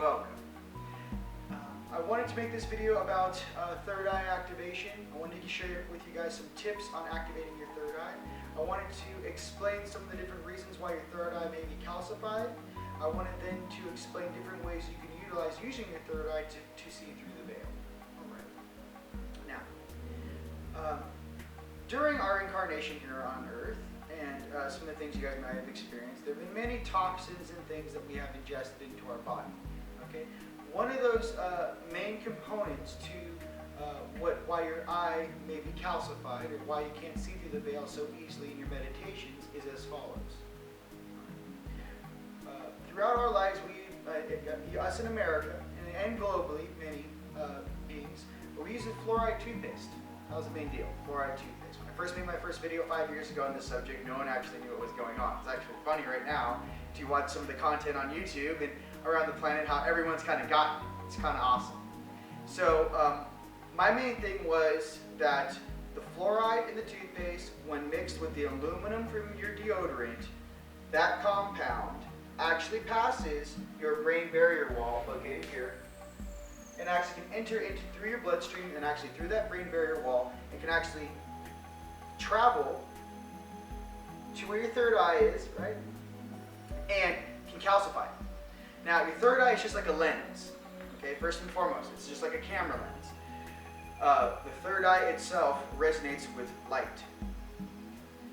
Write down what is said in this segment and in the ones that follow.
welcome. I wanted to make this video about third eye activation. I wanted to share with you guys some tips on activating your third eye. I wanted to explain some of the different reasons why your third eye may be calcified. I wanted then to explain different ways you can utilize using your third eye to see through the veil. Alright. Now, during our incarnation here on Earth, and some of the things you guys might have experienced, there have been many toxins and things that we have ingested into our body. Okay? One of those main components to why your eye may be calcified, or why you can't see through the veil so easily in your meditations, is as follows. Throughout our lives, us in America, and globally, many beings, we're using fluoride toothpaste. That was the main deal, fluoride toothpaste. When I first made my first video 5 years ago on this subject, no one actually knew what was going on. It's actually funny right now to watch some of the content on YouTube and around the planet, how everyone's kind of gotten it. It's kind of awesome. So my main thing was that the fluoride in the toothpaste, when mixed with the aluminum from your deodorant, that compound actually passes your brain barrier wall, located here, and actually can enter through your bloodstream and actually through that brain barrier wall, and can actually travel to where your third eye is, right? And can calcify. Now, your third eye is just like a lens. Okay, first and foremost, it's just like a camera lens. The third eye itself resonates with light.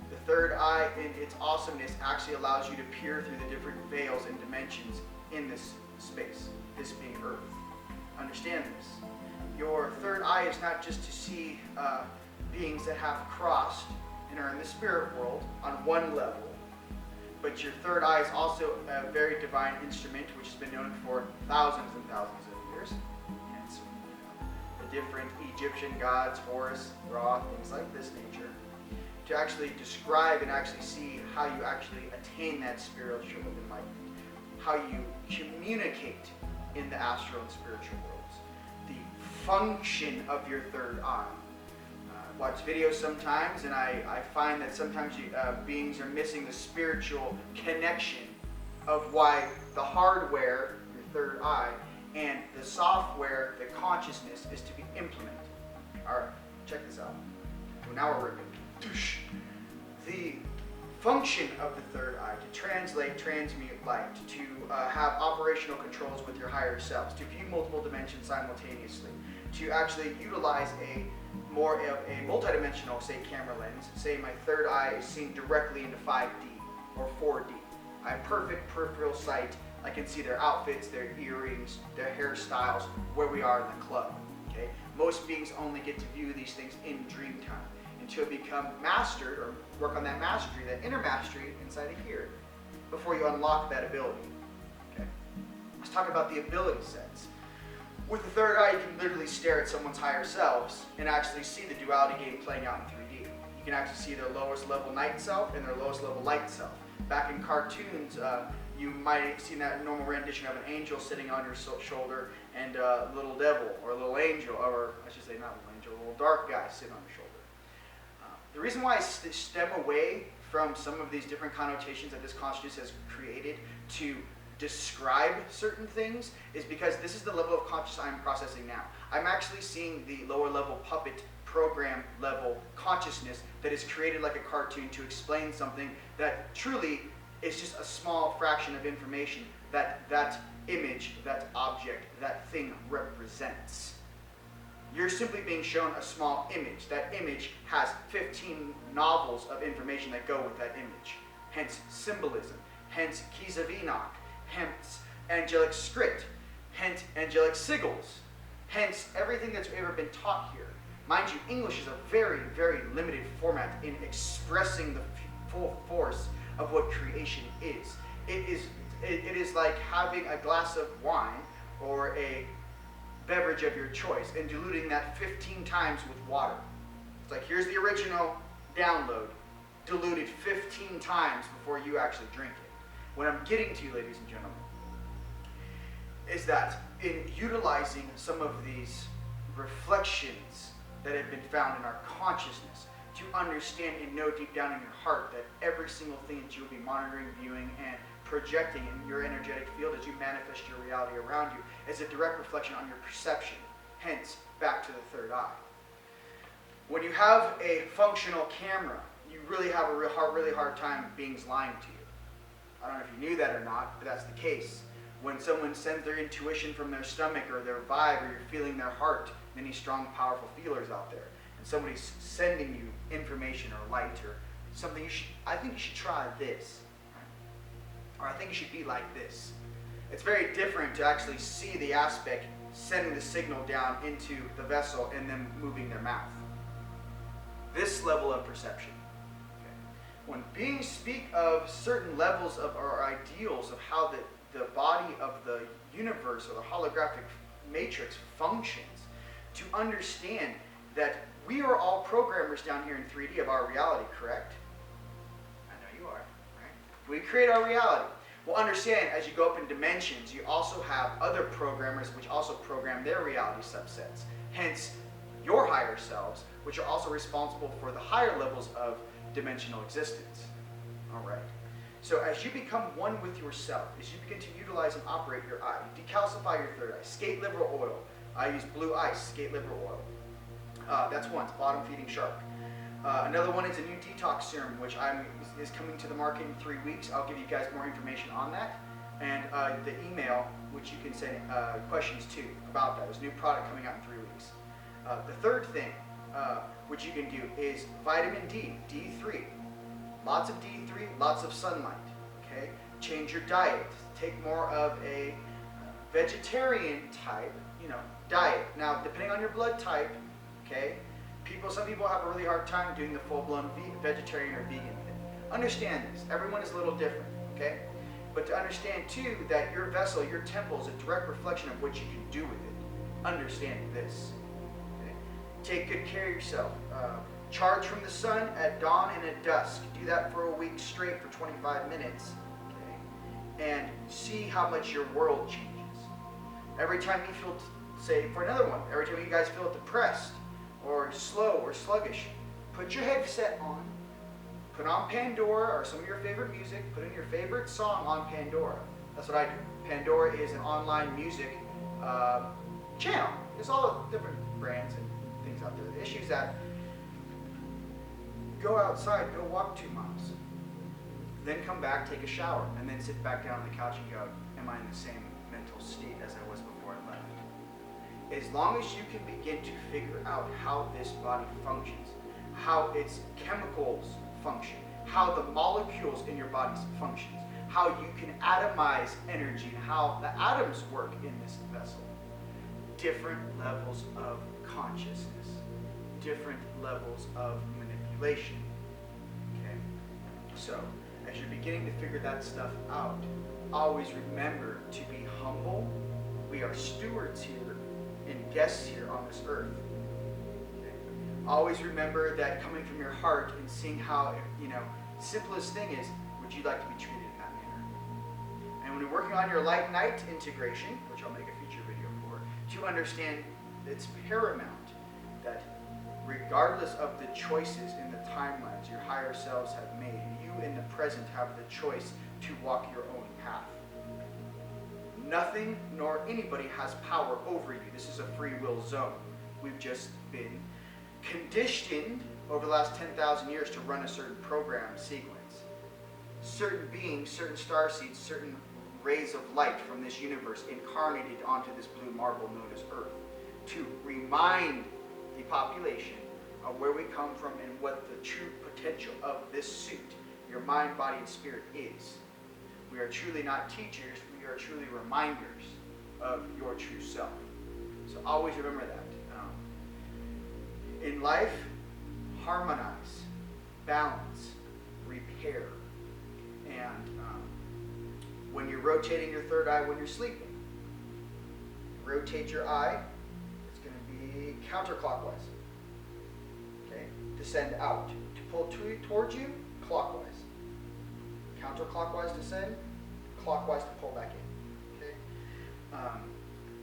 The third eye, in its awesomeness, actually allows you to peer through the different veils and dimensions in this space, this being Earth. Understand this. Your third eye is not just to see beings that have crossed and are in the spirit world on one level, but your third eye is also a very divine instrument which has been known for thousands and thousands of years. Hence, the different Egyptian gods, Horus, Ra, things like this nature, to actually describe and actually see how you actually attain that spiritual enlightenment, how you communicate in the astral and spiritual worlds, the function of your third eye. Watch videos sometimes, and I find that sometimes beings are missing the spiritual connection of why the hardware, your third eye, and the software, the consciousness, is to be implemented. Alright, check this out. So now we're ripping. The function of the third eye, to translate, transmute light, to have operational controls with your higher selves, to view multiple dimensions simultaneously, to actually utilize a multidimensional, say, camera lens. Say my third eye is seeing directly into 5D or 4D. I have perfect peripheral sight. I can see their outfits, their earrings, their hairstyles, where we are in the club. Okay? Most beings only get to view these things in dream time until become mastered, or work on that mastery, that inner mastery inside of here, before you unlock that ability. Okay? Let's talk about the ability sets. With the third eye, you can literally stare at someone's higher selves and actually see the duality game playing out in 3D. You can actually see their lowest level night self and their lowest level light self. Back in cartoons, you might have seen that normal rendition of an angel sitting on your shoulder and a little devil, or a little angel, or I should say not a little angel, a little dark guy sitting on your shoulder. The reason why I stem away from some of these different connotations that this consciousness has created to describe certain things is because this is the level of consciousness I'm processing now. I'm actually seeing the lower level puppet program level consciousness that is created like a cartoon to explain something that truly is just a small fraction of information that that image, that object, that thing represents. You're simply being shown a small image. That image has 15 novels of information that go with that image. Hence symbolism, hence keys of Enoch, hence angelic script, hence angelic sigils, hence everything that's ever been taught here. Mind you, English is a very, very limited format in expressing the full force of what creation is. It is like having a glass of wine or a beverage of your choice and diluting that 15 times with water. It's like, here's the original download, diluted 15 times before you actually drink it. What I'm getting to, ladies and gentlemen, is that in utilizing some of these reflections that have been found in our consciousness, to understand and know deep down in your heart that every single thing that you'll be monitoring, viewing, and projecting in your energetic field as you manifest your reality around you is a direct reflection on your perception. Hence, back to the third eye. When you have a functional camera, you really have a really hard time beings lying to you. I don't know if you knew that or not, but that's the case. When someone sends their intuition from their stomach or their vibe, or you're feeling their heart, many strong, powerful feelers out there, and somebody's sending you information or light or something, I think you should try this. Or I think it should be like this. It's very different to actually see the aspect sending the signal down into the vessel and then moving their mouth. This level of perception. Okay. When beings speak of certain levels of our ideals of how the body of the universe or the holographic matrix functions, to understand that we are all programmers down here in 3D of our reality, correct? I know you are. Right? We create our reality. Well, understand, as you go up in dimensions, you also have other programmers which also program their reality subsets. Hence, your higher selves, which are also responsible for the higher levels of dimensional existence. All right. So as you become one with yourself, as you begin to utilize and operate your eye, decalcify your third eye, skate liver oil. I use blue ice, skate liver oil. That's one, it's bottom feeding shark. Another one is a new detox serum, which is coming to the market in 3 weeks. I'll give you guys more information on that. And the email, which you can send questions to about that. There's a new product coming out in 3 weeks. The third thing, which you can do, is vitamin D, D3. Lots of D3, lots of sunlight. Okay? Change your diet. Take more of a vegetarian type, diet. Now, depending on your blood type, okay, some people have a really hard time doing the full-blown vegetarian or vegan thing. Understand this. Everyone is a little different, okay? But to understand, too, that your vessel, your temple is a direct reflection of what you can do with it. Understand this. Okay? Take good care of yourself. Charge from the sun at dawn and at dusk. Do that for a week straight for 25 minutes, okay? And see how much your world changes. Every time you feel, say, for another one, every time you guys feel depressed, or slow or sluggish, put your headset on, put on Pandora or some of your favorite music, put in your favorite song on Pandora. That's what I do. Pandora is an online music channel. There's all different brands and things out there. The issue is that go outside, go walk 2 miles, then come back, take a shower, and then sit back down on the couch and go, am I in the same mental state as I was before I left? As long as you can begin to figure out how this body functions, how its chemicals function, how the molecules in your body functions, how you can atomize energy, and how the atoms work in this vessel. Different levels of consciousness, different levels of manipulation. Okay? So, as you're beginning to figure that stuff out, always remember to be humble. We are stewards here and guests here on this earth. Okay? Always remember that coming from your heart and seeing how, simplest thing is, would you like to be treated in that manner? And when you're working on your light night integration, which I'll make a future video for, to understand it's paramount that regardless of the choices in the timelines your higher selves have made, you in the present have the choice to walk your own path. Nothing nor anybody has power over you. This is a free will zone. We've just been conditioned over the last 10,000 years to run a certain program sequence. Certain beings, certain star seeds, certain rays of light from this universe incarnated onto this blue marble known as Earth to remind the population of where we come from and what the true potential of this suit, your mind, body, and spirit is. We are truly not teachers, we are truly reminders of your true self. So always remember that. In life, harmonize, balance, repair. And when you're rotating your third eye when you're sleeping, rotate your eye. It's going to be counterclockwise. Okay? To send out. To pull towards you, clockwise. Counterclockwise to send, clockwise to pull back in. Okay?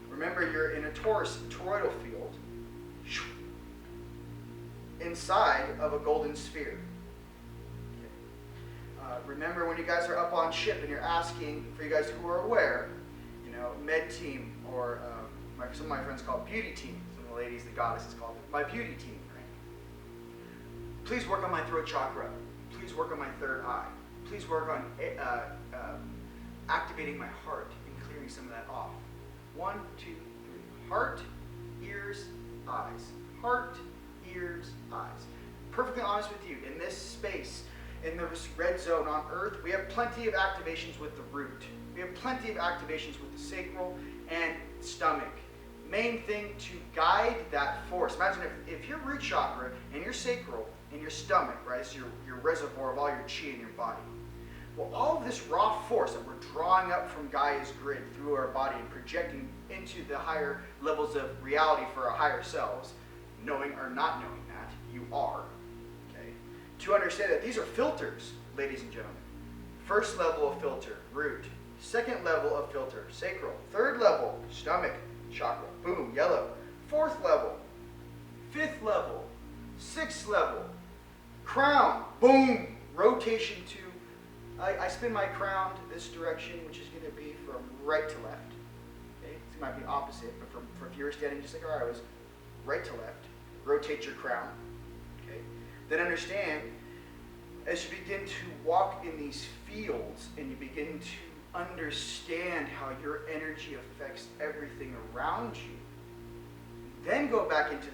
Remember, you're in a toroidal field inside of a golden sphere. Okay? Remember when you guys are up on ship and you're asking, for you guys who are aware, you know, med team, or some of my friends call it beauty team. Some of the ladies, the goddesses call it my beauty team. Right? Please work on my throat chakra. Please work on my third eye. Please work on activating my heart and clearing some of that off. 1, 2, 3. Heart, ears, eyes. Heart, ears, eyes. Perfectly honest with you, in this space, in the red zone on Earth, we have plenty of activations with the root. We have plenty of activations with the sacral and stomach. Main thing to guide that force. Imagine if your root chakra and your sacral and your stomach, right, is your reservoir of all your chi in your body. Well, all of this raw force that we're drawing up from Gaia's grid through our body and projecting into the higher levels of reality for our higher selves, knowing or not knowing that, you are, okay? To understand that these are filters, ladies and gentlemen. First level of filter, root. Second level of filter, sacral. Third level, stomach, chakra, boom, yellow. Fourth level, fifth level, sixth level, crown, boom, rotation to, I spin my crown this direction, which is going to be from right to left. Okay? It might be opposite, but for if you were standing just like I was, right to left, rotate your crown. Okay? Then understand, as you begin to walk in these fields and you begin to understand how your energy affects everything around you, then go back into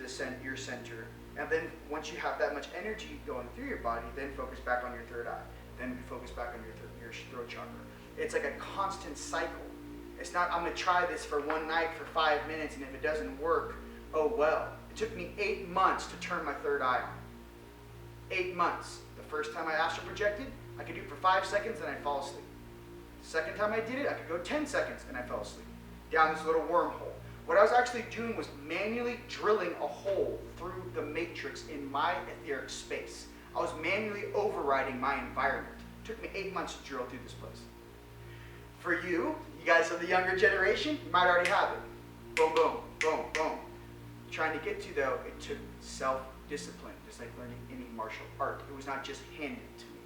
your center, and then once you have that much energy going through your body, then focus back on your third eye. Then focus back on your throat chakra. It's like a constant cycle. It's not, I'm going to try this for one night for 5 minutes, and if it doesn't work, oh well. It took me 8 months to turn my third eye on. 8 months. The first time I astral projected, I could do it for 5 seconds and I'd fall asleep. The second time I did it, I could go 10 seconds and I fell asleep. Down this little wormhole. What I was actually doing was manually drilling a hole through the matrix in my etheric space. I was manually overriding my environment. It took me 8 months to drill through this place. For you guys of the younger generation, you might already have it. Boom, boom, boom, boom. Trying to get to, though, it took self-discipline, just like learning any martial art. It was not just handed to me.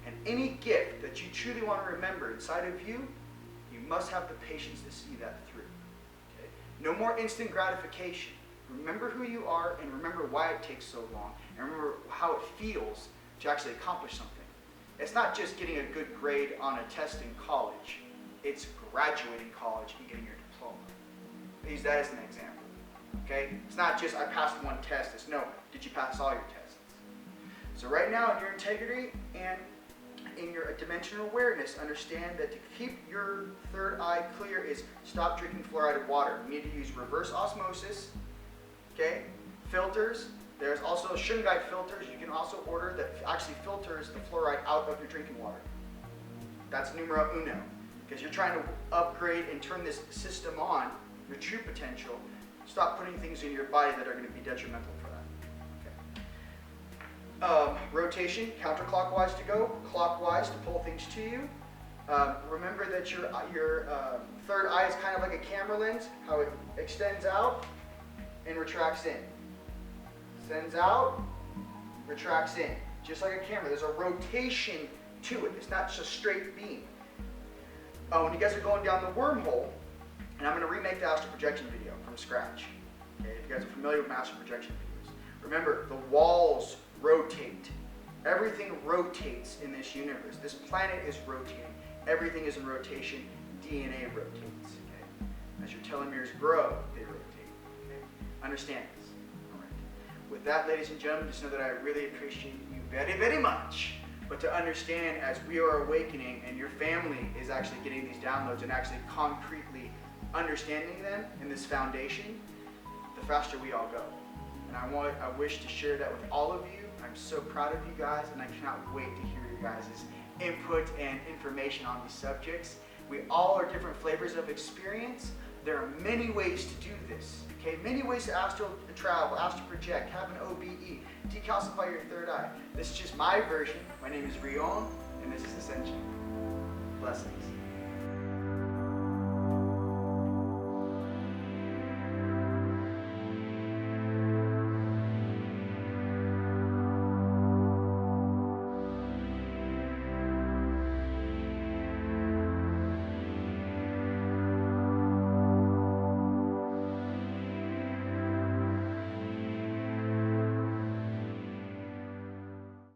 And any gift that you truly want to remember inside of you, you must have the patience to see that through. Okay? No more instant gratification. Remember who you are and remember why it takes so long. And remember how it feels to actually accomplish something. It's not just getting a good grade on a test in college. It's graduating college and getting your diploma. I use that as an example. Okay? It's not just I passed one test. It's no, did you pass all your tests? So right now in your integrity and in your dimensional awareness, understand that to keep your third eye clear is stop drinking fluoridated water. You need to use reverse osmosis. Okay? Filters. There's also Shungite filters you can also order that actually filters the fluoride out of your drinking water. That's numero uno. Because you're trying to upgrade and turn this system on, your true potential. Stop putting things in your body that are going to be detrimental for that. Okay. Rotation, counterclockwise to go, clockwise to pull things to you. Remember that your third eye is kind of like a camera lens, how it extends out and retracts in. Extends out, retracts in. Just like a camera, there's a rotation to it. It's not just a straight beam. When you guys are going down the wormhole, and I'm going to remake the astral projection video from scratch. Okay, if you guys are familiar with astral projection videos. Remember, the walls rotate. Everything rotates in this universe. This planet is rotating. Everything is in rotation. DNA rotates. Okay? As your telomeres grow, they rotate. Okay? Understand this. All right. With that, ladies and gentlemen, just know that I really appreciate you very, very much. But to understand, as we are awakening and your family is actually getting these downloads and actually concretely understanding them in this foundation, the faster we all go. And I wish to share that with all of you. I'm so proud of you guys, and I cannot wait to hear your guys' input and information on these subjects. We all are different flavors of experience. There are many ways to do this. Okay, many ways to astral travel, astral project, have an OBE, decalcify your third eye. This is just my version. My name is Rion, and this is Ascension. Blessings.